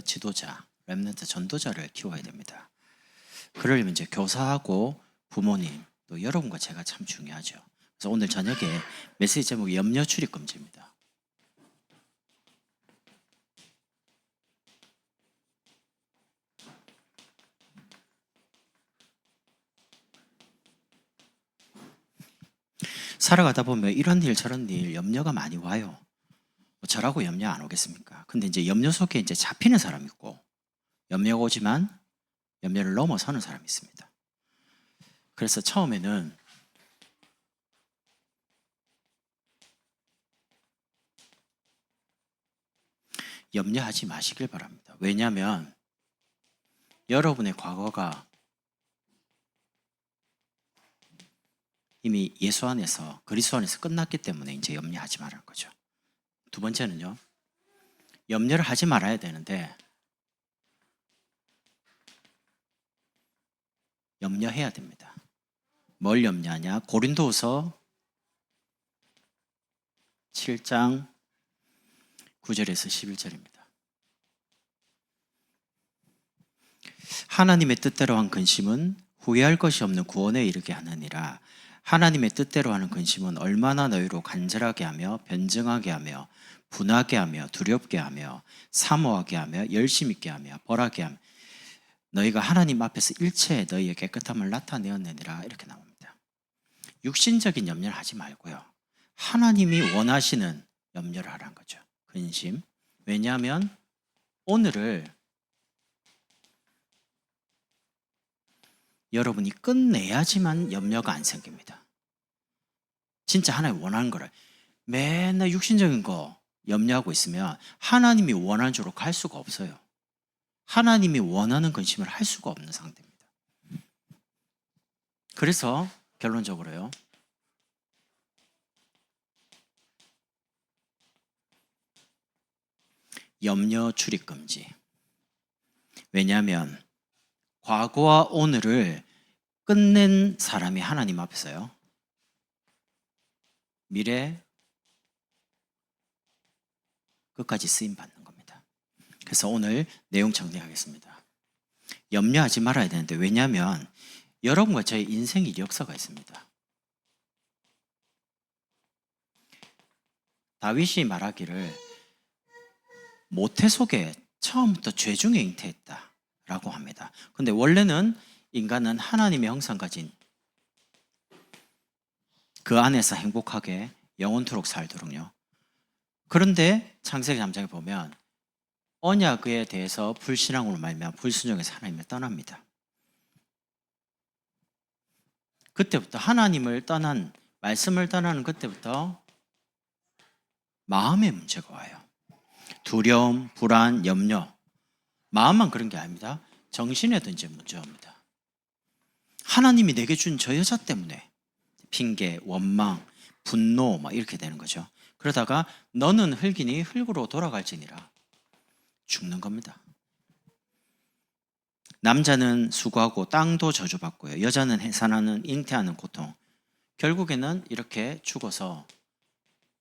지도자, 렘넌트 전도자를 키워야 됩니다. 그러려면 이제 교사하고 부모님 또 여러분과 제가 참 중요하죠. 그래서 오늘 저녁에 메시지 제목이 염려 출입 금지입니다. 살아가다 보면 이런 일 저런 일 염려가 많이 와요. 저라고 염려 안 오겠습니까? 근데 이제 염려 속에 이제 잡히는 사람이 있고 염려가 오지만 염려를 넘어서는 사람이 있습니다. 그래서 처음에는 염려하지 마시길 바랍니다. 왜냐하면 여러분의 과거가 이미 예수 안에서 그리스도 안에서 끝났기 때문에 이제 염려하지 말라는 거죠. 두 번째는요, 염려를 하지 말아야 되는데 염려해야 됩니다. 뭘 염려하냐? 고린도후서 7장 9절에서 11절입니다. 하나님의 뜻대로 한 근심은 후회할 것이 없는 구원에 이르게 하느니라. 하나님의 뜻대로 하는 근심은 얼마나 너희로 간절하게 하며 변증하게 하며 분하게 하며 두렵게 하며 사모하게 하며 열심 있게 하며 벌하게 하며 너희가 하나님 앞에서 일체의 너희의 깨끗함을 나타내었느니라. 이렇게 나옵니다. 육신적인 염려를 하지 말고요, 하나님이 원하시는 염려를 하라는 거죠. 근심. 왜냐하면 오늘을 여러분이 끝내야지만 염려가 안 생깁니다. 진짜 하나님 원하는 거를 맨날 육신적인 거 염려하고 있으면 하나님이 원하는 쪽으로 갈 수가 없어요. 하나님이 원하는 근심을 할 수가 없는 상태입니다. 그래서 결론적으로요, 염려 출입 금지. 왜냐하면 과거와 오늘을 끝낸 사람이 하나님 앞에서요, 미래 끝까지 쓰임 받는 겁니다. 그래서 오늘 내용 정리하겠습니다. 염려하지 말아야 되는데, 왜냐하면 여러분과 저의 인생 이력서가 있습니다. 다윗이 말하기를 모태 속에 처음부터 죄 중에 잉태했다 라고 합니다. 근데 원래는 인간은 하나님의 형상 가진 그 안에서 행복하게 영원토록 살도록요. 그런데 창세기 3장에 보면 언약에 대해서 불신앙으로 말미암아 불순종해서 하나님을 떠납니다. 그때부터 하나님을 떠난, 말씀을 떠나는 그때부터 마음의 문제가 와요. 두려움, 불안, 염려. 마음만 그런 게 아닙니다. 정신에도 이제 문제가 옵니다. 하나님이 내게 준 저 여자 때문에 핑계, 원망, 분노 막 이렇게 되는 거죠. 그러다가 너는 흙이니 흙으로 돌아갈지니라. 죽는 겁니다. 남자는 수고하고 땅도 저주받고요, 여자는 해산하는 잉태하는 고통. 결국에는 이렇게 죽어서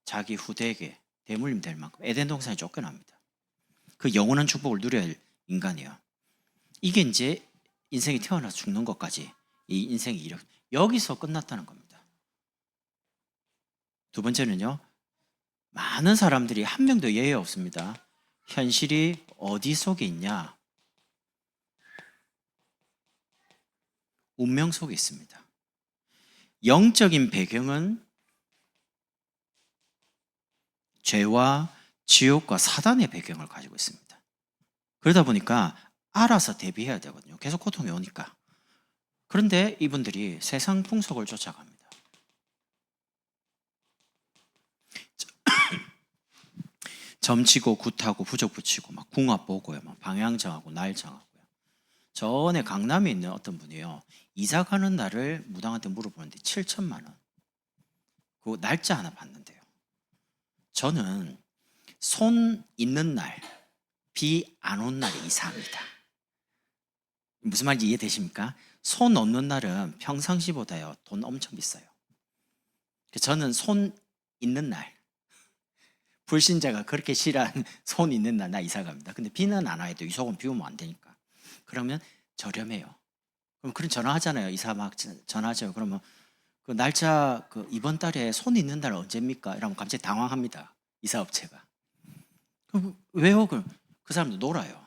자기 후대에게 대물림 될 만큼 에덴 동산에 쫓겨납니다. 그 영원한 축복을 누려야 할 인간이에요. 이게 이제 인생이 태어나서 죽는 것까지 이 인생의 이력, 여기서 끝났다는 겁니다. 두 번째는요, 많은 사람들이 한 명도 예외 없습니다. 현실이 어디 속에 있냐? 운명 속에 있습니다. 영적인 배경은 죄와 지옥과 사단의 배경을 가지고 있습니다. 그러다 보니까 알아서 대비해야 되거든요. 계속 고통이 오니까. 그런데 이분들이 세상 풍속을 쫓아갑니다. 점치고 굿하고 부적 붙이고 막 궁합 보고요, 막 방향 정하고 날 정하고요. 전에 강남에 있는 어떤 분이요, 이사 가는 날을 무당한테 물어보는데 7천만 원. 그 날짜 하나 봤는데요. 저는 손 있는 날, 비 안 온 날에 이사합니다. 무슨 말인지 이해되십니까? 손 없는 날은 평상시보다요 돈 엄청 비싸요. 저는 손 있는 날, 불신자가 그렇게 싫어하는 손 있는 날 나 이사 갑니다. 근데 비는 안 와도 이 속은 비 오면 안 되니까. 그러면 저렴해요. 그럼 그런 전화하잖아요. 이사 막 전화하죠. 그러면 그 날짜 그 이번 달에 손 있는 날 언제입니까? 이러면 갑자기 당황합니다. 이사업체가. 그럼 왜요? 그럼 그 사람도 놀아요.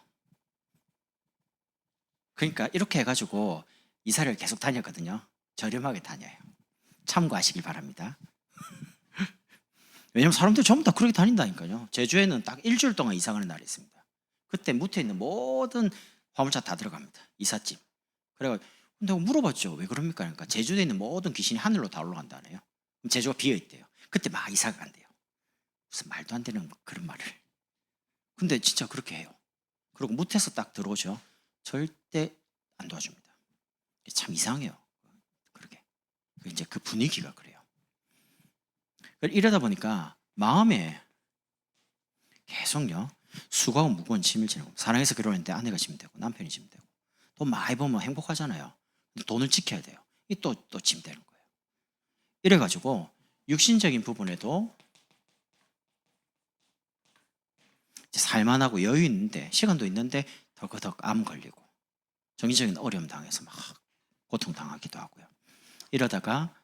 그러니까 이렇게 해가지고 이사를 계속 다녔거든요. 저렴하게 다녀요. 참고하시길 바랍니다. 왜냐면 사람들 전부 다 그렇게 다닌다니까요. 제주에는 딱 일주일 동안 이사 가는 날이 있습니다. 그때 무트에 있는 모든 화물차 다 들어갑니다. 이삿짐. 그래가 근데 물어봤죠. 왜 그럽니까? 그러니까 제주도에 있는 모든 귀신이 하늘로 다 올라간다네요. 그럼 제주가 비어 있대요. 그때 막 이사가 간대요. 무슨 말도 안 되는 그런 말을. 근데 진짜 그렇게 해요. 그리고 무트에서 딱 들어오죠. 절대 안 도와줍니다. 참 이상해요. 그렇게. 이제 그 분위기가 그래요. 이러다 보니까 마음에 계속요. 수고하고 무거운 짐을 지는 겁니다. 사랑해서 결혼했는데 아내가 짐 되고 남편이 짐 되고 돈 많이 벌면 행복하잖아요. 돈을 지켜야 돼요. 이 또 짐 되는 거예요. 이래가지고 육신적인 부분에도 살만하고 여유 있는데 시간도 있는데 덜커덕 암 걸리고 정신적인 어려움 당해서 막 고통 당하기도 하고요. 이러다가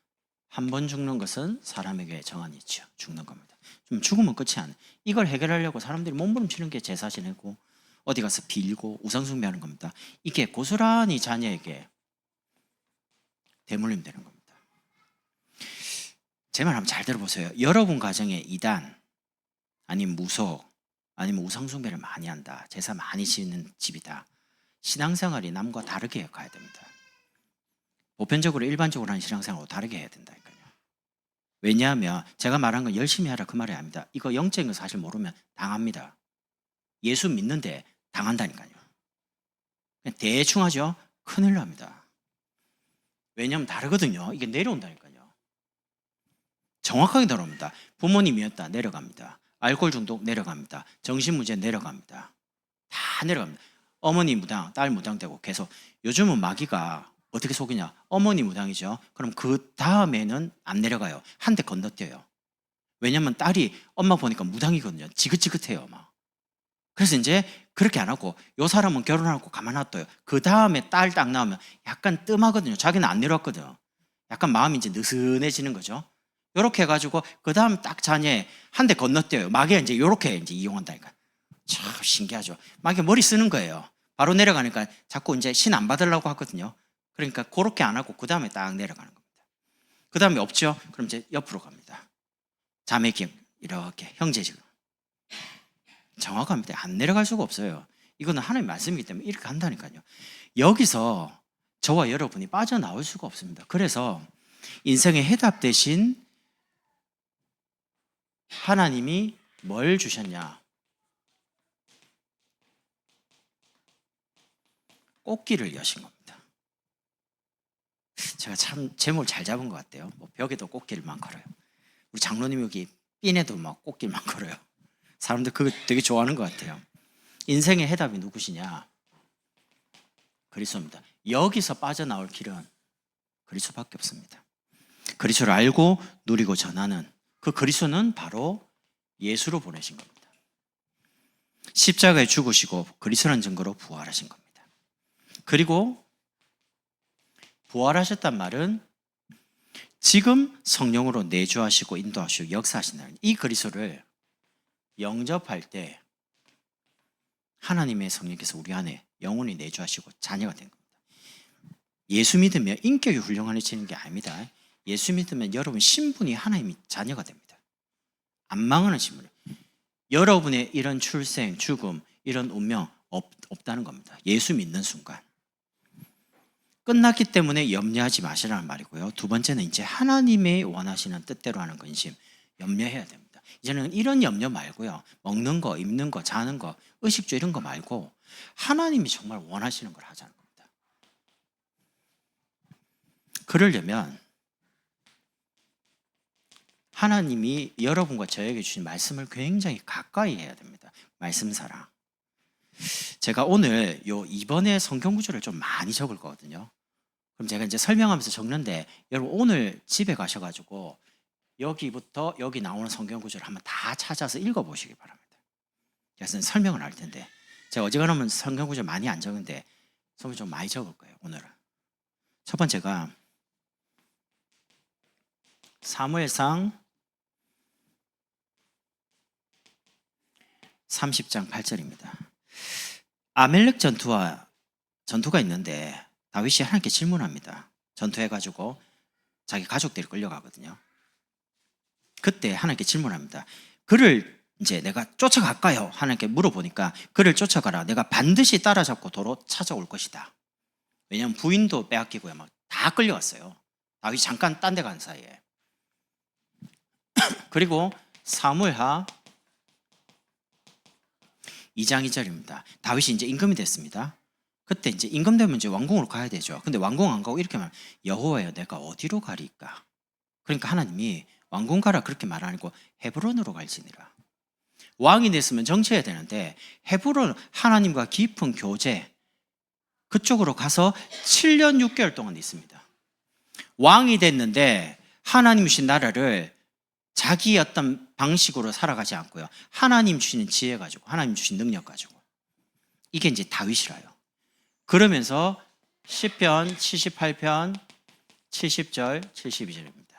한 번 죽는 것은 사람에게 정한이 있죠. 죽는 겁니다. 좀 죽으면 끝이 아니에요. 이걸 해결하려고 사람들이 몸부림치는 게 제사 지내고 어디 가서 빌고 우상숭배하는 겁니다. 이게 고스란히 자녀에게 대물림 되는 겁니다. 제 말 한번 잘 들어보세요. 여러분 가정에 이단 아니면 무속 아니면 우상숭배를 많이 한다. 제사 많이 지는 집이다. 신앙생활이 남과 다르게 가야 됩니다. 보편적으로 일반적으로 하는 신앙생활하고 다르게 해야 된다니까요. 왜냐하면 제가 말한 건 열심히 하라 그 말이 아닙니다. 이거 영적인 거 사실 모르면 당합니다. 예수 믿는데 당한다니까요. 대충 하죠? 큰일 납니다. 왜냐하면 다르거든요. 이게 내려온다니까요. 정확하게 내려옵니다. 부모님이었다 내려갑니다. 알코올 중독 내려갑니다. 정신문제 내려갑니다. 다 내려갑니다. 어머니 무당, 딸 무당 되고 계속. 요즘은 마귀가 어떻게 속이냐? 어머니 무당이죠. 그럼 그 다음에는 안 내려가요. 한 대 건너뛰어요. 왜냐면 딸이 엄마 보니까 무당이거든요. 지긋지긋해요. 막. 그래서 이제 그렇게 안 하고 요 사람은 결혼하고 가만 놔둬요. 그 다음에 딸 딱 나오면 약간 뜸하거든요. 자기는 안 내려왔거든요. 약간 마음이 이제 느슨해지는 거죠. 요렇게 해가지고 그 다음 딱 자녀에 한 대 건너뛰어요. 마귀가 이제 요렇게 이제 이용한다니까. 참 신기하죠. 마귀가 머리 쓰는 거예요. 바로 내려가니까 자꾸 이제 신 안 받으려고 하거든요. 그러니까 그렇게 안 하고 그 다음에 딱 내려가는 겁니다. 그 다음에 없죠? 그럼 이제 옆으로 갑니다. 자매김 이렇게 형제지금 정확합니다. 안 내려갈 수가 없어요. 이거는 하나님의 말씀이기 때문에 이렇게 한다니까요. 여기서 저와 여러분이 빠져나올 수가 없습니다. 그래서 인생의 해답 대신 하나님이 뭘 주셨냐? 꽃길을 여신 겁니다. 제가 참 제목을 잘 잡은 것 같아요. 뭐 벽에도 꽃길만 걸어요. 우리 장로님 여기 핀에도 막 꽃길만 걸어요. 사람들 그거 되게 좋아하는 것 같아요. 인생의 해답이 누구시냐? 그리스도입니다. 여기서 빠져나올 길은 그리스도밖에 없습니다. 그리스도를 알고 누리고 전하는 그 그리스도는 바로 예수로 보내신 겁니다. 십자가에 죽으시고 그리스도라는 증거로 부활하신 겁니다. 그리고 부활하셨단 말은 지금 성령으로 내주하시고 인도하시고 역사하신다는 이 그리스도를 영접할 때 하나님의 성령께서 우리 안에 영혼이 내주하시고 자녀가 된 겁니다. 예수 믿으면 인격이 훌륭해지는 게 아닙니다. 예수 믿으면 여러분 신분이 하나님의 자녀가 됩니다. 안 망하는 신분. 여러분의 이런 출생, 죽음, 이런 운명 없다는 겁니다. 예수 믿는 순간. 끝났기 때문에 염려하지 마시라는 말이고요. 두 번째는 이제 하나님의 원하시는 뜻대로 하는 근심, 염려해야 됩니다. 이제는 이런 염려 말고요. 먹는 거, 입는 거, 자는 거, 의식주 이런 거 말고 하나님이 정말 원하시는 걸 하자는 겁니다. 그러려면 하나님이 여러분과 저에게 주신 말씀을 굉장히 가까이 해야 됩니다. 말씀 사랑. 제가 오늘 이번에 성경 구절을 좀 많이 적을 거거든요. 그럼 제가 이제 설명하면서 적는데 여러분 오늘 집에 가셔가지고 여기부터 여기 나오는 성경 구절을 한번 다 찾아서 읽어보시기 바랍니다. 그래서 설명을 할 텐데 제가 어지간하면 성경 구절 많이 안 적은데 성경 좀 많이 적을 거예요. 오늘은 첫 번째가 사무엘상 30장 8절입니다. 아멜렉 전투가 있는데 다윗이 하나님께 질문합니다. 전투해가지고 자기 가족들이 끌려가거든요. 그때 하나님께 질문합니다. 그를 이제 내가 쫓아갈까요? 하나님께 물어보니까 그를 쫓아가라. 내가 반드시 따라잡고 도로 찾아올 것이다. 왜냐하면 부인도 빼앗기고요. 막 다 끌려갔어요. 다윗이 잠깐 딴 데 간 사이에. 그리고 사무엘하 2장 2절입니다. 다윗이 이제 임금이 됐습니다. 그때 이제 임금 되면 이제 왕궁으로 가야 되죠. 근데 왕궁 안 가고 이렇게 말하면 여호와여 내가 어디로 가리까? 그러니까 하나님이 왕궁 가라 그렇게 말 안 하고 헤브론으로 갈지니라. 왕이 됐으면 정치해야 되는데 헤브론 하나님과 깊은 교제 그쪽으로 가서 7년 6개월 동안 있습니다. 왕이 됐는데 하나님 주신 나라를 자기 어떤 방식으로 살아가지 않고요. 하나님 주시는 지혜 가지고 하나님 주신 능력 가지고 이게 이제 다윗이라요. 그러면서 시편 78편 70절 72절입니다.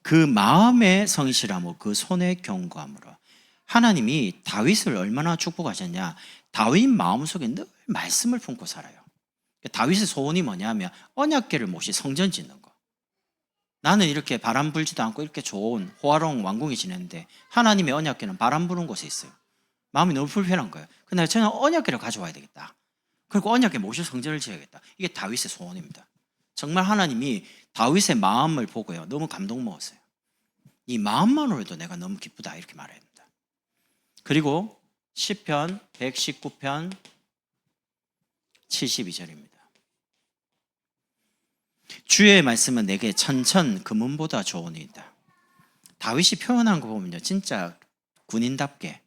그 마음의 성실함으로 그 손의 견고함으로 하나님이 다윗을 얼마나 축복하셨냐. 다윗 마음속에 늘 말씀을 품고 살아요. 다윗의 소원이 뭐냐면 언약궤를 모시 성전 짓는 거. 나는 이렇게 바람 불지도 않고 이렇게 좋은 호화로운 왕궁에 지냈는데 하나님의 언약궤는 바람 부는 곳에 있어요. 마음이 너무 불편한 거예요. 근데 저는 언약궤를 가져와야 되겠다. 그리고 언약궤 모시 성전을 지어야겠다. 이게 다윗의 소원입니다. 정말 하나님이 다윗의 마음을 보고요. 너무 감동 먹었어요. 이 마음만으로도 내가 너무 기쁘다 이렇게 말해야 됩니다. 그리고 시편 119편 72절입니다. 주의 말씀은 내게 천천 금은보다 좋으니이다. 다윗이 표현한 거 보면요. 진짜 군인답게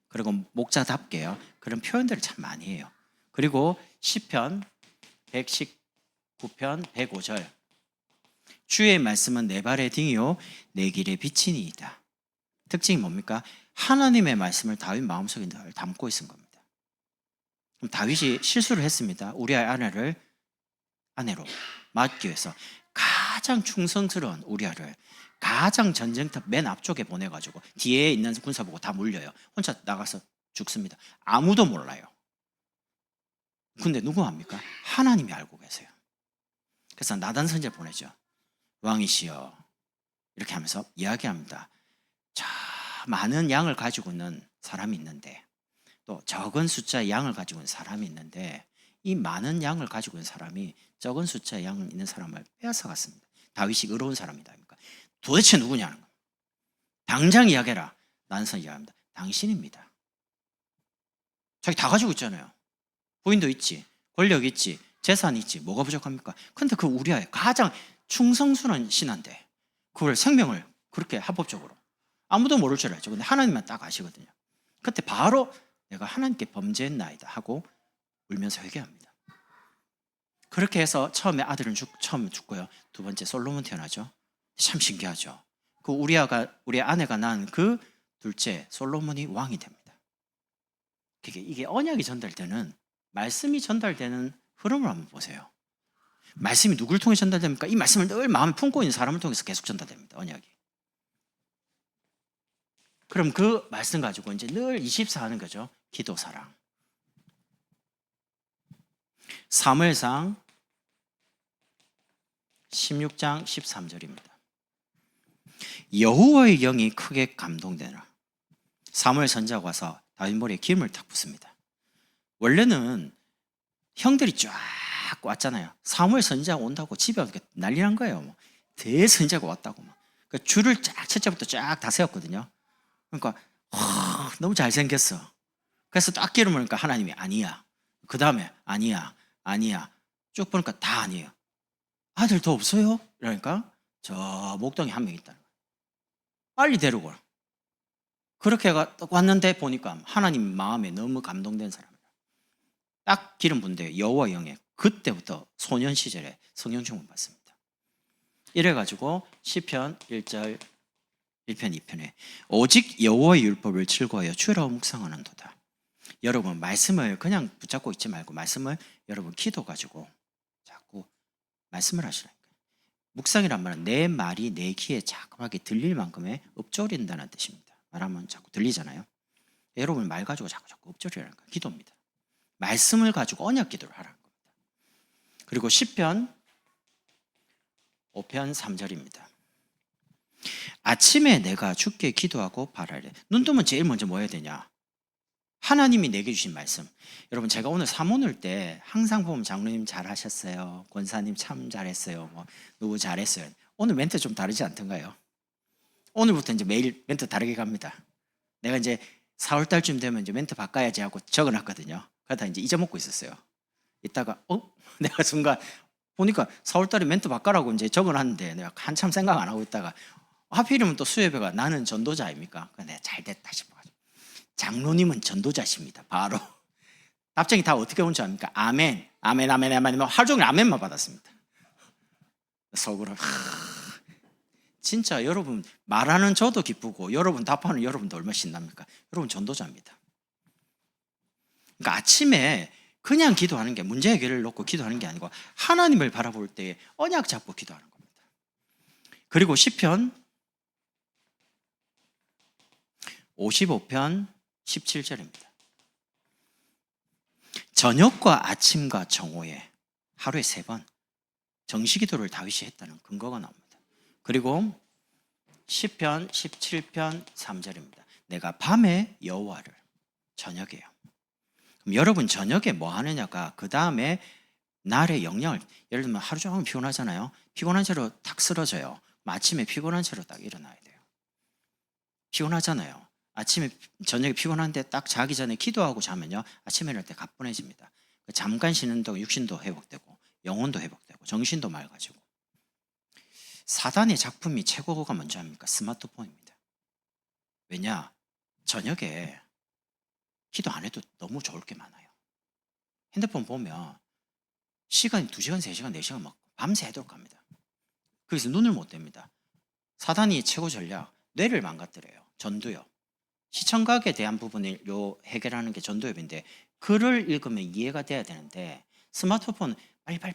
그리고 목자답게요. 그런 표현들을 참 많이 해요. 그리고 시편 119편 105절 주의 말씀은 내 발의 등이요 내 길의 빛이니이다. 특징이 뭡니까? 하나님의 말씀을 다윗 마음속에 늘 담고 있은 겁니다. 그럼 다윗이 실수를 했습니다. 우리아의 아내로 맡기 위해서 가장 충성스러운 우리아를 가장 전쟁터 맨 앞쪽에 보내가지고 뒤에 있는 군사 보고 다 물려요. 혼자 나가서 죽습니다. 아무도 몰라요. 근데 누구 압니까? 하나님이 알고 계세요. 그래서 나단 선지자 보내죠. 왕이시여 이렇게 하면서 이야기합니다. 자, 많은 양을 가지고 있는 사람이 있는데 또 적은 숫자의 양을 가지고 있는 사람이 있는데 이 많은 양을 가지고 있는 사람이 적은 숫자의 양 있는 사람을 빼앗아갔습니다. 다윗이 의로운 사람이다. 도대체 누구냐는 거예요. 당장 이야기해라. 난선 이야기합니다. 당신입니다. 자기 다 가지고 있잖아요. 부인도 있지, 권력 있지, 재산이 있지. 뭐가 부족합니까? 근데 그 우리아의 가장 충성스러운 신하인데 그걸 생명을 그렇게 합법적으로 아무도 모를 줄 알죠. 근데 하나님만 딱 아시거든요. 그때 바로 내가 하나님께 범죄했나이다 하고 울면서 회개합니다. 그렇게 해서 처음에 아들은 처음 죽고요. 두 번째 솔로몬 태어나죠. 참 신기하죠. 그 우리 아내가 낳은 그 둘째 솔로몬이 왕이 됩니다. 이게 언약이 전달되는 말씀이 전달되는 흐름을 한번 보세요. 말씀이 누굴 통해 전달됩니까? 이 말씀을 늘 마음에 품고 있는 사람을 통해서 계속 전달됩니다. 언약이. 그럼 그 말씀 가지고 이제 늘 24하는 거죠. 기도 사랑. 사무엘상 16장 13절입니다. 여호와의 영이 크게 감동되나 사무엘 선지자가 와서 다윗 머리에 기름을 탁 붓습니다. 원래는 형들이 쫙 왔잖아요. 사무엘 선지자가 온다고 집에 와서 난리 난 거예요. 대선지자가 왔다고 그 줄을 쫙 첫째부터 쫙 다 세웠거든요. 그러니까 너무 잘생겼어. 그래서 딱 기름을 그러니까 하나님이 아니야. 그 다음에 아니야 쭉 보니까 다 아니에요. 아들 더 없어요? 그러니까 저 목동에 한 명 있다. 빨리 데리고 그렇게 왔는데 보니까 하나님 마음에 너무 감동된 사람이에요. 딱 기름 붓는데 여호와 영에 그때부터 소년 시절에 성령 충만 받습니다. 이래가지고 시편 1절 1편 2편에 오직 여호와의 율법을 즐거워하여 주로 묵상하는도다. 여러분 말씀을 그냥 붙잡고 있지 말고 말씀을 여러분 기도 가지고 자꾸 말씀을 하시라니까. 묵상이란 말은 내 말이 내 귀에 자그맣게 들릴 만큼의 읊조린다는 뜻입니다. 말하면 자꾸 들리잖아요. 여러분 말 가지고 자꾸 읊조리라는 거예요. 기도입니다. 말씀을 가지고 언약 기도를 하라는 겁니다. 그리고 시편 5편 3절입니다. 아침에 내가 주께 기도하고 바라래. 눈 뜨면 제일 먼저 뭐 해야 되냐? 하나님이 내게 주신 말씀. 여러분 제가 오늘 사문 올 때 항상 보면 장로님 잘하셨어요, 권사님 참 잘했어요, 뭐 누구 잘했어요. 오늘 멘트 좀 다르지 않던가요? 오늘부터 이제 매일 멘트 다르게 갑니다. 내가 이제 4월 달쯤 되면 이제 멘트 바꿔야지 하고 적어놨거든요. 그러다 이제 잊어먹고 있었어요. 이따가 내가 순간 보니까 4월 달에 멘트 바꿔라고 이제 적어놨는데 내가 한참 생각 안 하고 있다가 하필이면 또 수협회가 나는 전도자 아닙니까? 내가 잘 됐다 싶어가지고 장로님은 전도자십니다. 바로 답장이 다 어떻게 온 줄 압니까? 아멘, 아멘, 아멘, 아멘. 하루 종일 아멘만 받았습니다. 속으로 진짜 여러분 말하는 저도 기쁘고 여러분 답하는 여러분도 얼마나 신납니까? 여러분 전도자입니다. 그러니까 아침에 그냥 기도하는 게 문제 해결을 놓고 기도하는 게 아니고 하나님을 바라볼 때 언약 잡고 기도하는 겁니다. 그리고 시편 55편 17절입니다. 저녁과 아침과 정오에 하루에 3번 정시기도를 다윗이 했다는 근거가 나옵니다. 그리고 시편 17편 3절입니다. 내가 밤에 여호와를 저녁에요. 그럼 여러분 저녁에 뭐 하느냐가 그 다음에 날의 영향을, 예를 들면 하루 종일 피곤하잖아요. 피곤한 채로 탁 쓰러져요. 아침에 피곤한 채로 딱 일어나야 돼요. 피곤하잖아요. 아침에 저녁에 피곤한데 딱 자기 전에 기도하고 자면요 아침에 일어날 때 가뿐해집니다. 잠깐 쉬는 동안 육신도 회복되고 영혼도 회복되고 정신도 맑아지고. 사단의 작품이 최고가 뭔지 압니까? 스마트폰입니다. 왜냐? 저녁에 기도 안 해도 너무 좋을 게 많아요. 핸드폰 보면 시간이 2시간, 3시간, 4시간 막 밤새도록 갑니다. 거기서 눈을 못 뗍니다. 사단이 최고 전략, 뇌를 망가뜨려요. 전두엽. 시청각에 대한 부분을 해결하는 게 전두엽인데 글을 읽으면 이해가 돼야 되는데 스마트폰 빨리빨리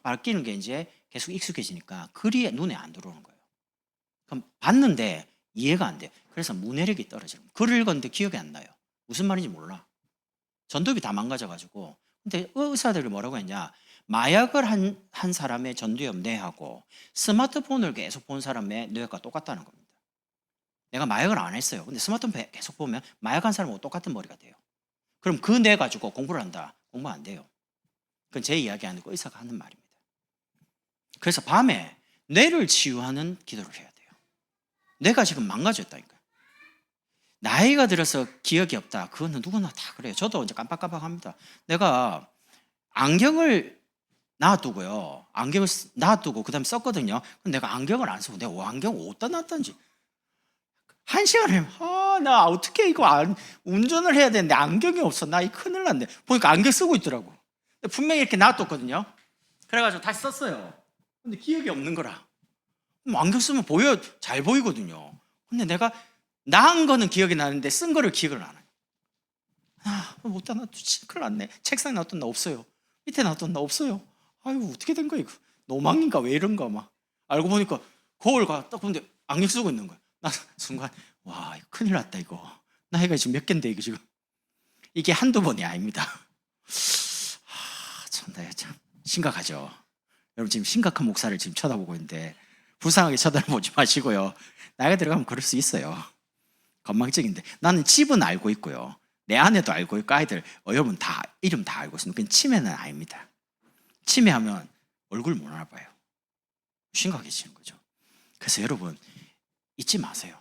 바뀌는 게 이제 계속 익숙해지니까 글이 눈에 안 들어오는 거예요. 그럼 봤는데 이해가 안 돼요. 그래서 문해력이 떨어지는 거예요. 글을 읽었는데 기억이 안 나요. 무슨 말인지 몰라. 전두엽이 다 망가져가지고. 근데 의사들이 뭐라고 했냐? 마약을 한 사람의 전두엽 뇌하고 스마트폰을 계속 본 사람의 뇌가 똑같다는 겁니다. 내가 마약을 안 했어요. 근데 스마트폰 계속 보면 마약한 사람하고 똑같은 머리가 돼요. 그럼 그 뇌 가지고 공부를 한다? 공부 안 돼요. 그건 제 이야기 아니고 의사가 하는 말입니다. 그래서 밤에 뇌를 치유하는 기도를 해야 돼요. 뇌가 지금 망가졌다니까요. 나이가 들어서 기억이 없다. 그거는 누구나 다 그래요. 저도 이제 깜빡깜빡합니다. 내가 안경을 놔두고요. 안경을 놔두고 그다음에 썼거든요. 근데 내가 안경을 안 쓰고 내가 안경 어디다 놨던지 1시간을 나 어떻게 이거 운전을 해야 되는데 안경이 없어. 나 이 큰일 났네. 보니까 안경 쓰고 있더라고. 분명히 이렇게 놔뒀거든요. 그래가지고 다시 썼어요. 근데 기억이 없는 거라. 안경 쓰면 잘 보이거든요. 근데 내가 나은 거는 기억이 나는데 쓴 거를 기억을 안 해요. 못다 놔뒀지. 큰일 났네. 책상에 놔뒀나 없어요. 밑에 놔뒀나 없어요. 아유 어떻게 된 거야 이거. 노망인가 왜 이런가 막. 알고 보니까 거울 딱 보는데 안경 쓰고 있는 거야. 나 순간 와 이거 큰일 났다 이거. 나이가 지금 몇 갠데 이거 지금. 이게 한두 번이 아닙니다. 참 심각하죠. 여러분 지금 심각한 목사를 지금 쳐다보고 있는데 불쌍하게 쳐다보지 마시고요. 나이가 들어가면 그럴 수 있어요. 건망증인데 나는 집은 알고 있고요. 내 아내도 알고 있고 아이들 여러분 다 이름 다 알고 있습니다. 그건 치매는 아닙니다. 치매하면 얼굴 못 알아봐요. 심각해지는 거죠. 그래서 여러분 잊지 마세요.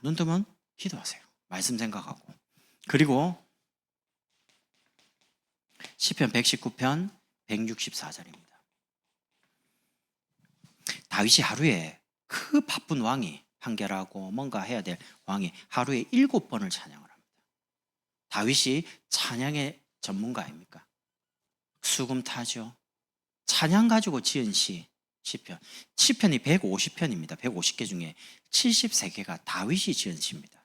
눈 뜨면 기도하세요. 말씀 생각하고. 그리고 시편 119편 164절입니다. 다윗이 하루에 그 바쁜 왕이 판결하고 뭔가 해야 될 왕이 하루에 7번을 찬양을 합니다. 다윗이 찬양의 전문가 아닙니까? 수금 타죠. 찬양 가지고 지은 시 시편. 시편이 150편입니다. 150개 중에 73개가 다윗이 지은 시입니다.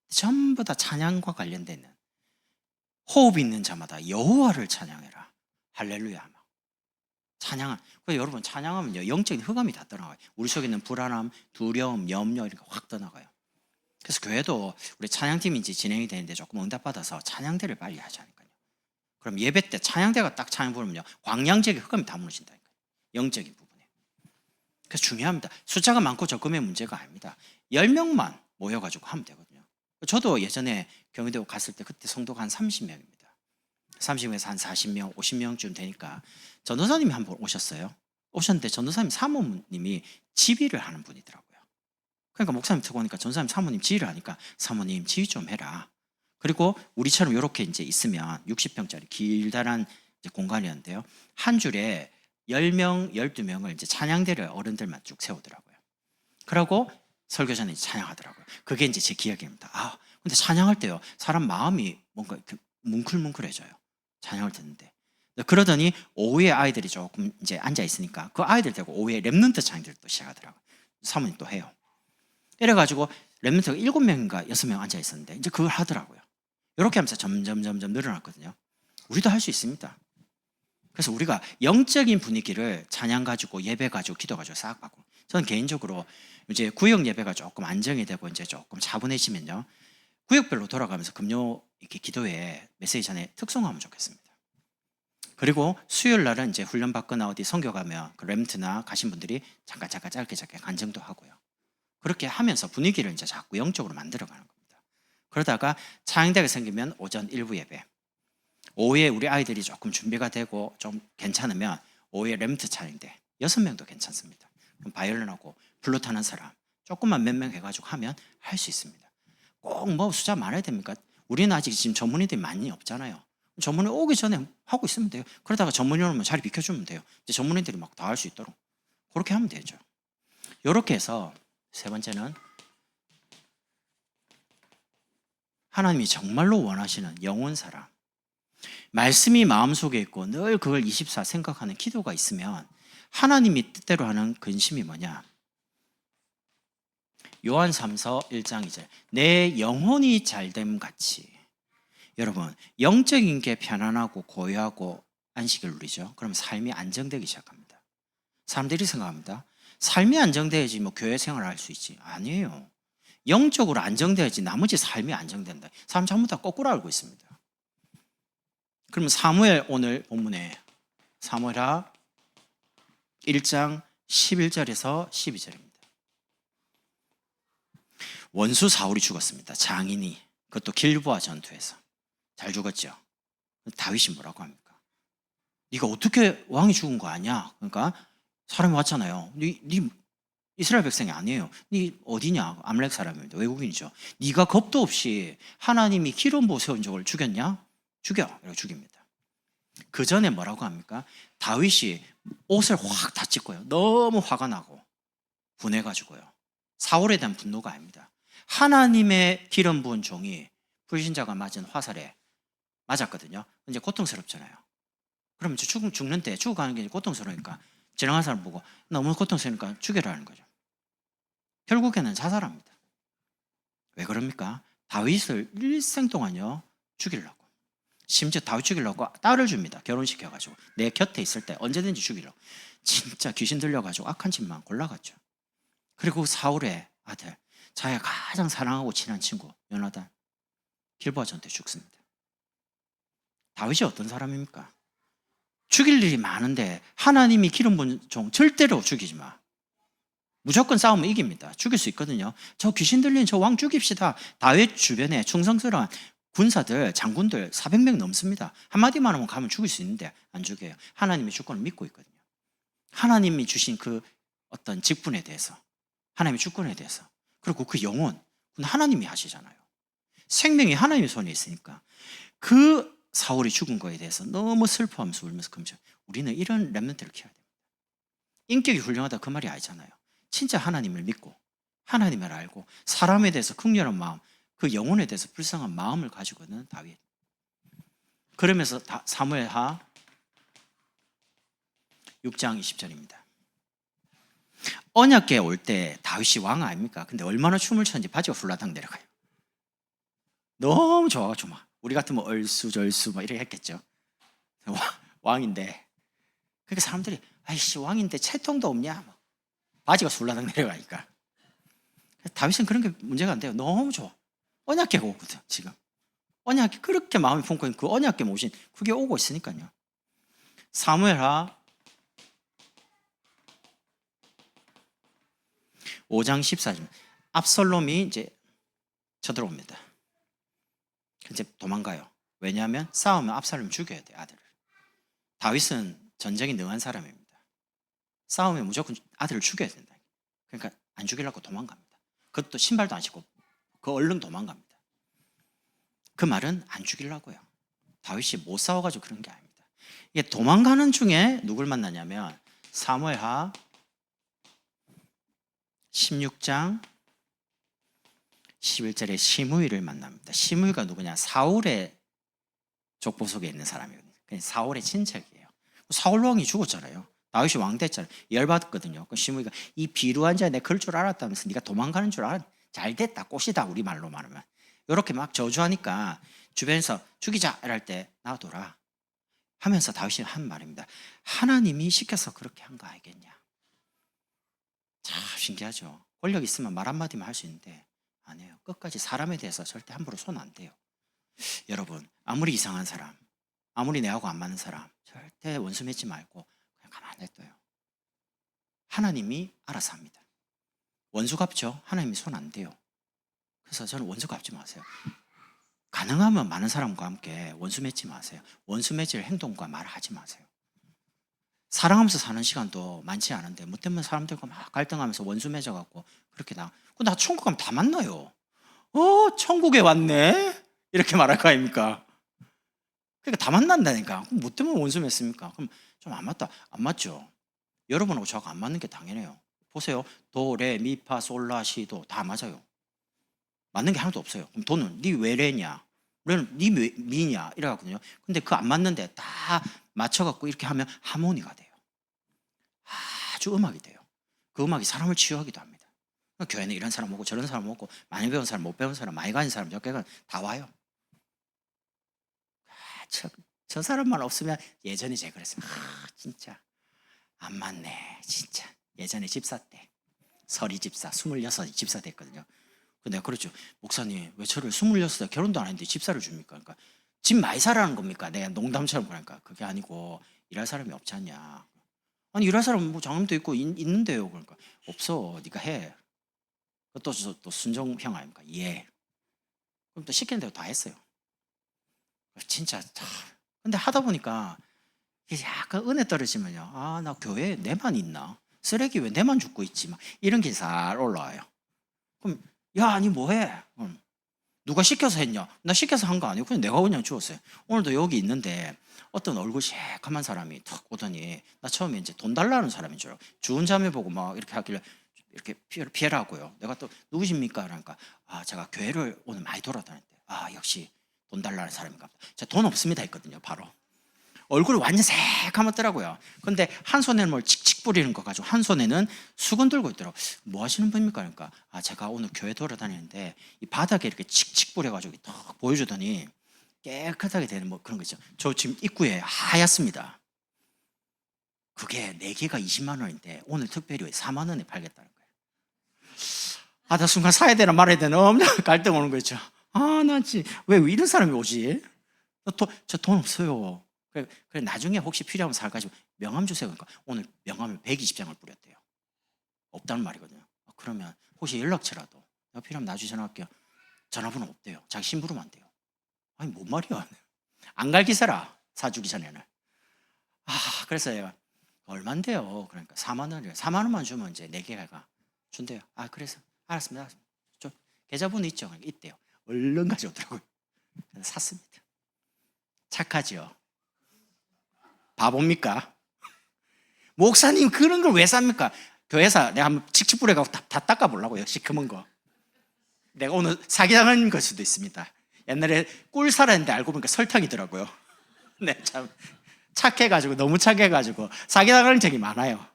전부 다 찬양과 관련되는, 호흡 있는 자마다 여호와를 찬양해라. 할렐루야. 찬양은, 그래서 여러분 찬양하면요 영적인 흑암이 다 떠나가요. 우리 속에 있는 불안함, 두려움, 염려 이렇게 확 떠나가요. 그래서 교회도 우리 찬양팀이 이제 진행이 되는데 조금 응답받아서 찬양대를 빨리 하자니까요. 그럼 예배 때 찬양대가 딱 찬양 부르면요 광양지역의 흑암이 다 무너진다니까요. 영적인 부분에. 그래서 중요합니다. 숫자가 많고 적음의 문제가 아닙니다. 10명만 모여가지고 하면 되거든요. 저도 예전에 경희대 갔을 때 그때 성도가 한 30명입니다. 30명에서 한 40명, 50명쯤 되니까 전도사님이 한 번 오셨어요. 오셨는데 전도사님 사모님이 지휘를 하는 분이더라고요. 그러니까 목사님 듣고 오니까 전도사님 사모님 지휘를 하니까 사모님 지휘 좀 해라. 그리고 우리처럼 이렇게 이제 있으면 60평짜리 길다란 이제 공간이었는데요. 한 줄에 10명, 12명을 이제 찬양대를 어른들만 쭉 세우더라고요. 그러고 설교자는 이제 찬양하더라고요. 그게 이제 제 기억입니다. 아, 근데 찬양할 때요. 사람 마음이 뭔가 뭉클뭉클해져요. 찬양을 듣는데. 그러더니 오후에 아이들이 조금 이제 앉아 있으니까 그 아이들 데리고 오후에 랩런트 찬양들을 또 시작하더라고요. 사모님 또 해요. 이래가지고 랩런트가 7명인가 6명 앉아 있었는데 이제 그걸 하더라고요. 이렇게 하면서 점점 늘어났거든요. 우리도 할 수 있습니다. 그래서 우리가 영적인 분위기를 찬양 가지고 예배 가지고 기도 가지고 싹 바꾸고, 저는 개인적으로 이제 구역 예배가 조금 안정이 되고 이제 조금 차분해지면요 구역별로 돌아가면서 금요 이렇게 기도회 메시지 전에 특송하면 좋겠습니다. 그리고 수요일 날은 이제 훈련 받거나 어디 선교 가면 그 렘트나 가신 분들이 잠깐 짧게 간증도 하고요. 그렇게 하면서 분위기를 이제 자꾸 영적으로 만들어가는 겁니다. 그러다가 찬양대가 생기면 오전 일부 예배, 오후에 우리 아이들이 조금 준비가 되고 좀 괜찮으면 오후에 렘트 찬양대 6명도 괜찮습니다. 그럼 바이올린하고 플루트 하는 사람 조금만 몇 명 해가지고 하면 할 수 있습니다. 꼭 뭐 숫자 많아야 됩니까? 우리는 아직 지금 전문의들이 많이 없잖아요. 전문의 오기 전에 하고 있으면 돼요. 그러다가 전문의 오면 자리 비켜주면 돼요. 이제 전문의들이 막 다 할 수 있도록 그렇게 하면 되죠. 이렇게 해서 세 번째는 하나님이 정말로 원하시는 영혼 사랑, 말씀이 마음속에 있고 늘 그걸 24 생각하는 기도가 있으면 하나님이 뜻대로 하는 근심이 뭐냐? 요한 3서 1장 2절 내 영혼이 잘됨 같이. 여러분 영적인 게 편안하고 고요하고 안식을 누리죠. 그럼 삶이 안정되기 시작합니다. 사람들이 생각합니다. 삶이 안정돼야지 뭐 교회 생활을 할 수 있지. 아니에요. 영적으로 안정돼야지 나머지 삶이 안정된다. 사람 전부 다 거꾸로 알고 있습니다. 그러면 사무엘 오늘 본문에 사무엘하 1장 11절에서 12절입니다. 원수 사울이 죽었습니다. 장인이. 그것도 길보아 전투에서. 잘 죽었죠. 다윗이 뭐라고 합니까? 네가 어떻게 왕이 죽은 거 아니야? 그러니까 사람이 왔잖아요. 네 이스라엘 백성이 아니에요. 네 어디냐? 아말렉 사람입니다. 외국인이죠. 네가 겁도 없이 하나님이 기름 부어 세운 적을 죽였냐? 죽여. 이렇게 죽입니다. 그 전에 뭐라고 합니까? 다윗이 옷을 확 다 찢고요. 너무 화가 나고 분해가지고요. 사울에 대한 분노가 아닙니다. 하나님의 기름 부은 종이 불신자가 맞은 화살에 맞았거든요. 이제 고통스럽잖아요. 그러면 죽는 때 죽어가는 게 고통스러우니까 지나가는 사람 보고 너무 고통스러우니까 죽여라는 거죠. 결국에는 자살합니다. 왜 그럽니까? 다윗을 일생 동안요 죽이려고. 심지어 다윗 죽이려고 딸을 줍니다. 결혼시켜가지고 내 곁에 있을 때 언제든지 죽이려고. 진짜 귀신 들려가지고 악한 짓만 골라갔죠. 그리고 사울의 아들, 자기가 가장 사랑하고 친한 친구 요나단 길보아 전투에 죽습니다. 다윗이 어떤 사람입니까? 죽일 일이 많은데 하나님이 기름 부은 종 절대로 죽이지 마. 무조건 싸우면 이깁니다. 죽일 수 있거든요. 저 귀신 들린 저 왕 죽입시다. 다윗 주변에 충성스러운 군사들, 장군들 400명 넘습니다. 한마디만 하면 가면 죽일 수 있는데 안 죽여요. 하나님의 주권을 믿고 있거든요. 하나님이 주신 그 어떤 직분에 대해서, 하나님의 주권에 대해서, 그리고 그 영혼, 하나님이 하시잖아요. 생명이 하나님의 손에 있으니까 그 사울이 죽은 거에 대해서 너무 슬퍼하면서 울면서 금죠. 우리는 이런 렘넌트를 키워야 됩니다. 인격이 훌륭하다 그 말이 아니잖아요. 진짜 하나님을 믿고 하나님을 알고 사람에 대해서 긍휼한 마음, 그 영혼에 대해서 불쌍한 마음을 가지고는 다윗. 그러면서 사무엘하 6장 20절입니다. 언약궤 올 때 다윗이 왕 아닙니까? 근데 얼마나 춤을 췄는지 바지가 훌라당 내려가요. 너무 좋아가지고 막 우리 같으면 얼쑤절쑤 막 이렇게 했겠죠. 왕인데. 그러니까 사람들이 아이씨 왕인데 채통도 없냐? 막 바지가 훌라당 내려가니까. 다윗은 그런 게 문제가 안 돼요. 너무 좋아. 언약궤가 오거든 지금. 언약궤 그렇게 마음이 품고 있는 그 언약궤 모신 그게 오고 있으니까요. 사무엘하 5장 14절. 압살롬이 이제 쳐들어옵니다. 이제 도망가요. 왜냐하면 싸우면 압살롬 죽여야 돼 아들을. 다윗은 전쟁에 능한 사람입니다. 싸우면 무조건 아들을 죽여야 된다. 그러니까 안 죽이려고 도망갑니다. 그것도 신발도 안 신고 그 얼른 도망갑니다. 그 말은 안 죽이려고요. 다윗이 못 싸워가지고 그런 게 아닙니다. 이게 도망가는 중에 누굴 만나냐면 사무엘하 16장 11절에 시므이를 만납니다. 시므이가 누구냐? 사울의 족보 속에 있는 사람이거든요. 사울의 친척이에요. 사울 왕이 죽었잖아요. 다윗이 왕 됐잖아요. 열받았거든요. 그 시므이가 이 비루한 자에 내가 그럴 줄 알았다면서 네가 도망가는 줄 알았. 잘 됐다. 꽃이다. 우리 말로 말하면. 이렇게 막 저주하니까 주변에서 죽이자 이럴 때 놔둬라 하면서 다윗이 한 말입니다. 하나님이 시켜서 그렇게 한 거 알겠냐? 참 신기하죠. 권력 있으면 말 한마디만 할 수 있는데 안 해요. 끝까지 사람에 대해서 절대 함부로 손 안 대요. 여러분 아무리 이상한 사람, 아무리 내하고 안 맞는 사람 절대 원수 맺지 말고 그냥 가만히 냅둬요. 하나님이 알아서 합니다. 원수 갚죠? 하나님이 손 안 대요. 그래서 저는 원수 갚지 마세요. 가능하면 많은 사람과 함께 원수 맺지 마세요. 원수 맺을 행동과 말을 하지 마세요. 사랑하면서 사는 시간도 많지 않은데 뭐 때문에 사람들과 막 갈등하면서 원수 맺어갖고 그렇게 나 천국 가면 다 만나요. 천국에 왔네? 이렇게 말할 거 아닙니까? 그러니까 다 만난다니까. 그럼 뭐 때문에 원수 맺습니까? 그럼 좀 안 맞다. 안 맞죠? 여러분하고 저하고 안 맞는 게 당연해요. 보세요. 도, 레, 미, 파, 솔, 라, 시, 도 다 맞아요. 맞는 게 하나도 없어요. 그럼 도는 니 왜 레냐? 레는 니 왜 미냐? 이래갖거든요. 근데 그 안 맞는데 다 맞춰갖고 이렇게 하면 하모니가 돼요. 아주 음악이 돼요. 그 음악이 사람을 치유하기도 합니다. 교회는 이런 사람 오고 저런 사람 오고 많이 배운 사람 못 배운 사람 많이 가진 사람 적게 가는 다 와요. 저 사람만 없으면 예전에 제가 그랬어요. 진짜 안 맞네. 진짜 예전에 집사 때 서리 집사 26이 집사 됐거든요. 내가 그랬죠. 목사님 왜 저를 26살 결혼도 안 했는데 집사를 줍니까? 그러니까 집 많이 사라는 겁니까? 내가 농담처럼 그러니까 그게 아니고 일할 사람이 없지 않냐. 아니 일할 사람은 뭐 장님도 있고 있는데요. 그러니까 없어. 네가 해. 또 순종형 아닙니까? 예. 그럼 또 시키는 대로 다 했어요. 진짜 근데 하다 보니까 이게 약간 은혜 떨어지면요. 나 교회에 내만 있나? 쓰레기 왜 내만 죽고 있지? 막 이런 게 잘 올라와요. 그럼 야, 아니 뭐해? 누가 시켜서 했냐? 나 시켜서 한 거 아니고 그냥 내가 그냥 주었어요. 오늘도 여기 있는데 어떤 얼굴 새카만 사람이 탁 오더니 나 처음에 이제 돈 달라는 사람인 줄 알고 주운 자매 보고 막 이렇게 하길래 이렇게 피해라고요. 내가 또 누구십니까? 그러니까 제가 교회를 오늘 많이 돌아다녔대. 역시 돈 달라는 사람인가 보다. 제가 돈 없습니다 했거든요. 바로. 얼굴이 완전 새카맣더라고요. 근데 한 손에는 뭘 칙칙 뿌리는 거 가지고 한 손에는 수건 들고 있더라고요. 뭐 하시는 분입니까? 그러니까 제가 오늘 교회 돌아다니는데 이 바닥에 이렇게 칙칙 뿌려가지고 딱 보여주더니 깨끗하게 되는 뭐 그런 거 있죠. 저 지금 입구에 하얗습니다. 그게 4개가 20만 원인데 오늘 특별히 4만 원에 팔겠다는 거예요. 나 순간 사야 되나 말아야 되나 엄청 갈등 오는 거 있죠. 나 진짜 왜 이런 사람이 오지? 저 돈 없어요. 그래 나중에 혹시 필요하면 사가지고 명함 주세요. 그러니까 오늘 명함을 120장을 뿌렸대요. 없다는 말이거든요. 그러면 혹시 연락처라도 필요하면 나중에 전화할게요. 전화번호 없대요. 자기 심부름안 돼요. 아니 뭔 말이야. 안 갈 기세라 사주기 전에는. 그래서 얘가 얼만데요? 그러니까 4만 원이래요. 4만 원만 주면 이제 4개가 준대요. 그래서 알았습니다. 좀 계좌번호 있죠? 있대요. 얼른 가져오더라고요. 그래서 샀습니다. 착하죠? 바보입니까? 목사님 그런 걸 왜 삽니까? 교회에서 내가 한번 칙칙 뿌려가고 다 닦아보려고요. 시커먼 거. 내가 오늘 사기당한 걸 수도 있습니다. 옛날에 꿀 살았는데 알고 보니까 설탕이더라고요. 네, 참 착해가지고 너무 착해가지고 사기당하는 적이 많아요.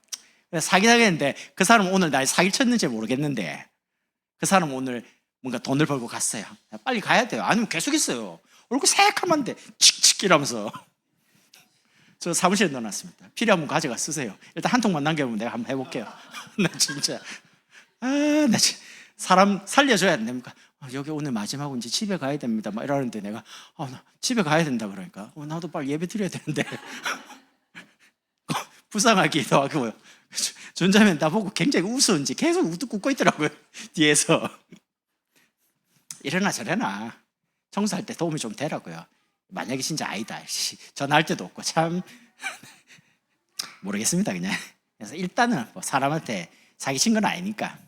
사귀다겠는데 그 사람은 오늘 날 사기 쳤는지 모르겠는데 그 사람은 오늘 뭔가 돈을 벌고 갔어요. 빨리 가야 돼요. 아니면 계속 있어요. 얼굴 새카만데 칙칙 이러면서. 저 사무실에 넣어놨습니다. 필요하면 가져가 쓰세요. 일단 한 통만 남겨보면 내가 한번 해볼게요. 나 진짜 나 진짜 사람 살려줘야 안 됩니까? 여기 오늘 마지막으로 이제 집에 가야 됩니다. 막 이러는데 내가 나 집에 가야 된다 그러니까 나도 빨리 예배 드려야 되는데 불쌍하기도 하고요. 전자면 나보고 굉장히 우스운지 계속 웃고 있더라고요. 뒤에서 이러나 저러나 청소할 때 도움이 좀 되라고요. 만약에 진짜 아니다 전화할 때도 없고 참 모르겠습니다 그냥. 그래서 일단은 뭐 사람한테 사기친 건 아니니까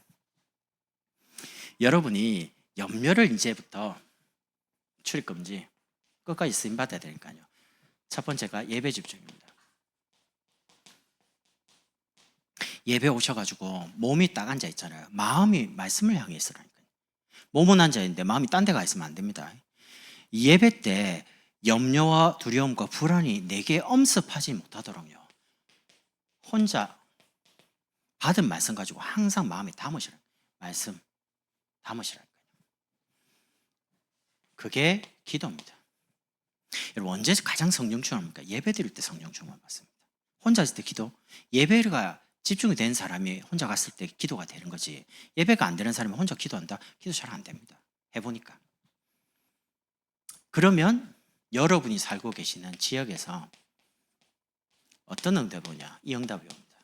여러분이 염려를 이제부터 출입금지 끝까지 쓰임받아야 되니까요. 첫 번째가 예배 집중입니다. 예배 오셔가지고 몸이 딱 앉아 있잖아요. 마음이 말씀을 향해 있으라니까요. 몸은 앉아 있는데 마음이 딴 데 가 있으면 안 됩니다. 예배 때 염려와 두려움과 불안이 내게 엄습하지 못하도록요. 혼자 받은 말씀 가지고 항상 마음에 담으시라. 말씀 담으시라니까요. 그게 기도입니다. 여러분 언제 가장 성령 충만합니까? 예배 드릴 때 성령 충만 받습니다. 혼자 있을 때 기도, 예배가 집중이 된 사람이 혼자 갔을 때 기도가 되는 거지 예배가 안 되는 사람이 혼자 기도한다? 기도 잘 안 됩니다. 해보니까. 그러면 여러분이 살고 계시는 지역에서 어떤 응답이 오냐? 이 응답이 옵니다.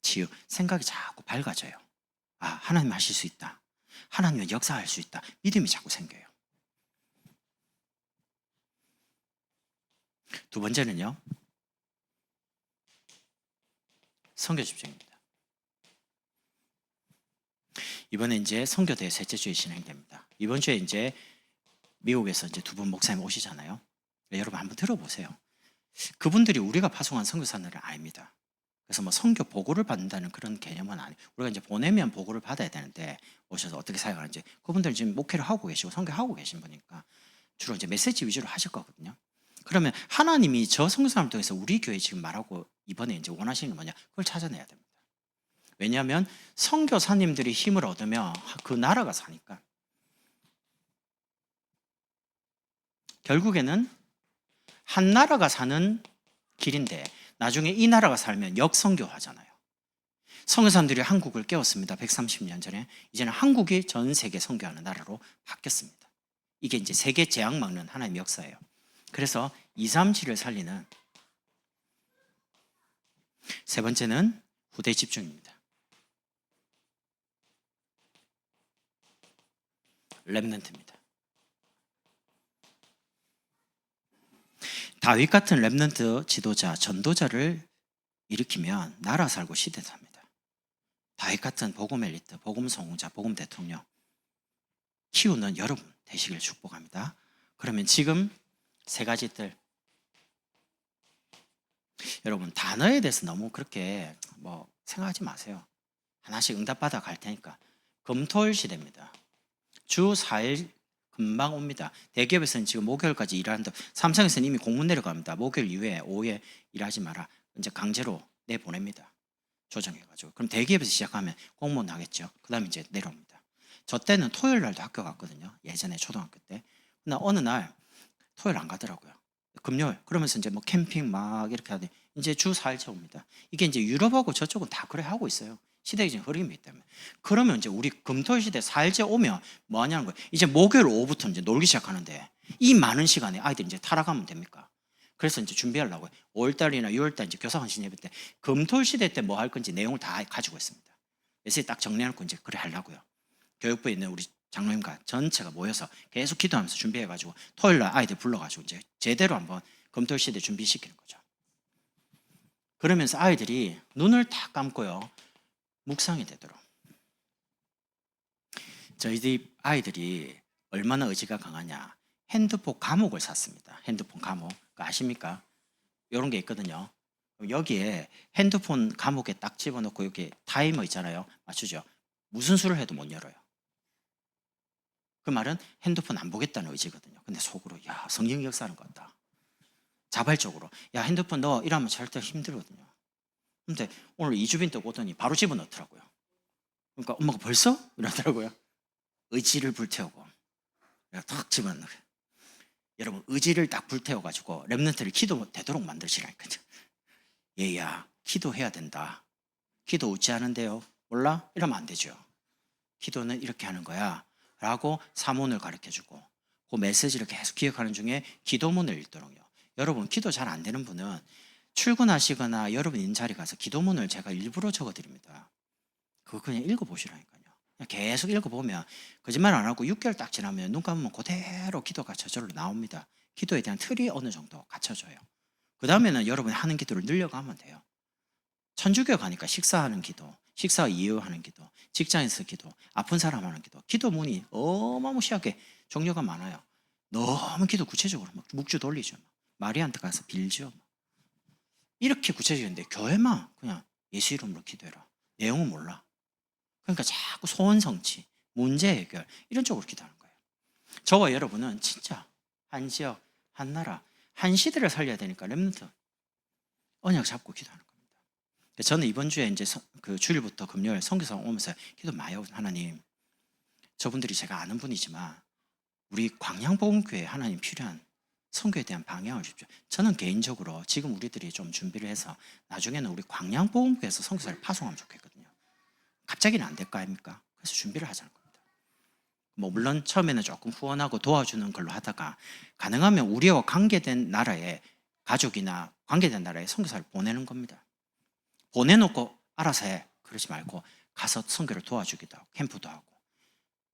치유, 생각이 자꾸 밝아져요. 하나님 하실 수 있다. 하나님은 역사할 수 있다. 믿음이 자꾸 생겨요. 두 번째는요, 선교 집중입니다. 이번에 이제 선교대 셋째 주에 진행됩니다. 이번 주에 이제 미국에서 이제 두 분 목사님 오시잖아요. 여러분 한번 들어보세요. 그분들이 우리가 파송한 선교사들은 아닙니다. 그래서 뭐 선교 보고를 받는다는 그런 개념은 아니에요. 우리가 이제 보내면 보고를 받아야 되는데 오셔서 어떻게 사역하는지 그분들 지금 목회를 하고 계시고 선교하고 계신 분이니까 주로 이제 메시지 위주로 하실 거거든요. 그러면 하나님이 저 선교사를 통해서 우리 교회 지금 말하고 이번에 이제 원하시는 게 뭐냐? 그걸 찾아내야 됩니다. 왜냐하면 선교사님들이 힘을 얻으면 그 나라가 사니까. 결국에는 한 나라가 사는 길인데 나중에 이 나라가 살면 역선교하잖아요. 선교사님들이 한국을 깨웠습니다. 130년 전에. 이제는 한국이 전 세계 선교하는 나라로 바뀌었습니다. 이게 이제 세계 재앙 막는 하나님의 역사예요. 그래서 237을 살리는 세 번째는 후대 집중입니다. 렘넌트입니다. 다윗 같은 렘넌트 지도자, 전도자를 일으키면 나라 살고 시대 삽니다. 다윗 같은 복음 엘리트, 복음 성공자, 복음 대통령 키우는 여러분 되시길 축복합니다. 그러면 지금 세 가지들 여러분 단어에 대해서 너무 그렇게 뭐 생각하지 마세요. 하나씩 응답받아 갈 테니까. 금토일 시대입니다. 주 4일 금방 옵니다. 대기업에서는 지금 목요일까지 일하는데 삼성에서는 이미 공문 내려갑니다. 목요일 이후에 오후에 일하지 마라. 이제 강제로 내보냅니다. 조정해가지고. 그럼 대기업에서 시작하면 공무원 나겠죠. 그 다음에 이제 내려옵니다. 저 때는 토요일 날도 학교 갔거든요. 예전에 초등학교 때. 근데 어느 날 토요일 안 가더라고요. 금요일. 그러면서 이제 뭐 캠핑 막 이렇게 하더니 이제 주 4일째 옵니다. 이게 이제 유럽하고 저쪽은 다 그래 하고 있어요. 시대적인 흐름이기 때문에. 그러면 이제 우리 금토일 시대 4일째 오면 뭐 하냐는 거예요. 이제 목요일 오후부터 이제 놀기 시작하는데 이 많은 시간에 아이들이 이제 타락하면 됩니까? 그래서 이제 준비하려고 5월달이나 6월달 이제 교사관신 예배 때 금토일 시대 때 뭐 할 건지 내용을 다 가지고 있습니다. 그래서 딱 정리해놓고 이제 그래 하려고요. 교육부에 있는 우리 장로님과 전체가 모여서 계속 기도하면서 준비해가지고 토요일 날 아이들 불러가지고 이제 제대로 한번 금토일 시대 준비시키는 거죠. 그러면서 아이들이 눈을 다 감고요. 묵상이 되도록. 저희 집 아이들이 얼마나 의지가 강하냐. 핸드폰 감옥을 샀습니다. 핸드폰 감옥. 아십니까? 이런 게 있거든요. 여기에 핸드폰 감옥에 딱 집어넣고 여기 타이머 있잖아요. 맞추죠? 무슨 수를 해도 못 열어요. 그 말은 핸드폰 안 보겠다는 의지거든요. 근데 속으로 야 성령 역사하는 것 같다. 자발적으로 야 핸드폰 너 이러면 절대 힘들거든요. 근데 오늘 이주빈 떡 오더니 바로 집어넣더라고요. 그러니까 엄마가 벌써? 이러더라고요. 의지를 불태우고 내가 탁 집어넣어요. 여러분 의지를 딱 불태워가지고 렘넌트를 기도 되도록 만드시라니까요. 얘야 기도해야 된다. 기도 어찌 하는데요? 몰라? 이러면 안 되죠. 기도는 이렇게 하는 거야 라고 사문을 가르쳐주고 그 메시지를 계속 기억하는 중에 기도문을 읽도록요. 여러분 기도 잘 안 되는 분은 출근하시거나 여러분 있는 자리 가서 기도문을 제가 일부러 적어드립니다. 그거 그냥 읽어보시라니까요. 그냥 계속 읽어보면 거짓말 안 하고 6개월 딱 지나면 눈 감으면 그대로 기도가 저절로 나옵니다. 기도에 대한 틀이 어느 정도 갖춰져요. 그 다음에는 여러분이 하는 기도를 늘려가면 돼요. 천주교 가니까 식사하는 기도, 식사 이후하는 기도, 직장에서 기도, 아픈 사람 하는 기도, 기도문이 어마무시하게 종류가 많아요. 너무 기도 구체적으로 막 묵주 돌리죠. 마리아한테 가서 빌죠. 이렇게 구체적인데 교회만 그냥 예수 이름으로 기도해라. 내용은 몰라. 그러니까 자꾸 소원 성취, 문제 해결 이런 쪽으로 기도하는 거예요. 저와 여러분은 진짜 한 지역, 한 나라, 한 시대를 살려야 되니까 렘넌트 언약 잡고 기도하는 겁니다. 저는 이번 주에 이제 그 주일부터 금요일 선교사 오면서 기도 많이 하고 하나님, 저분들이 제가 아는 분이지만 우리 광양복음교회 하나님 필요한 선교에 대한 방향을 주십시오. 저는 개인적으로 지금 우리들이 좀 준비를 해서 나중에는 우리 광양복음교회에서 선교사를 파송하면 좋겠거든요. 갑자기는 안 될 거 아닙니까? 그래서 준비를 하자는 겁니다. 뭐 물론 처음에는 조금 후원하고 도와주는 걸로 하다가 가능하면 우리와 관계된 나라에 가족이나 관계된 나라에 선교사를 보내는 겁니다. 보내놓고 알아서 해 그러지 말고 가서 선교를 도와주기도 하고 캠프도 하고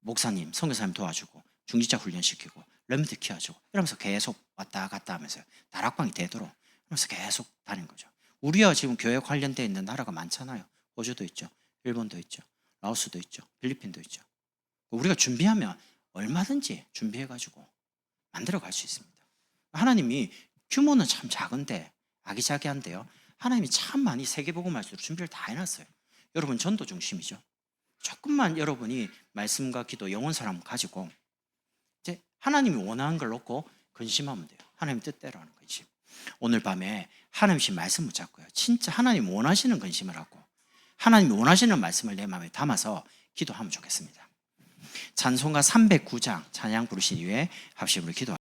목사님, 선교사님 도와주고 중지자 훈련시키고 렘넌트 키워주고 이러면서 계속 왔다 갔다 하면서 다락방이 되도록 이러면서 계속 다닌 거죠. 우리와 지금 교회 관련되어 있는 나라가 많잖아요. 호주도 있죠. 일본도 있죠. 라오스도 있죠. 필리핀도 있죠. 우리가 준비하면 얼마든지 준비해가지고 만들어갈 수 있습니다. 하나님이 규모는 참 작은데 아기자기한데요. 하나님이 참 많이 세계복음할수록 준비를 다 해놨어요. 여러분 전도 중심이죠. 조금만 여러분이 말씀과 기도, 영혼 사람 가지고 이제 하나님이 원하는 걸 놓고 근심하면 돼요. 하나님 뜻대로 하는 근심. 오늘 밤에 하나님씩 말씀 붙잡고요. 진짜 하나님 원하시는 근심을 하고 하나님이 원하시는 말씀을 내 마음에 담아서 기도하면 좋겠습니다. 찬송가 309장 찬양 부르신 이후에 합심으로 기도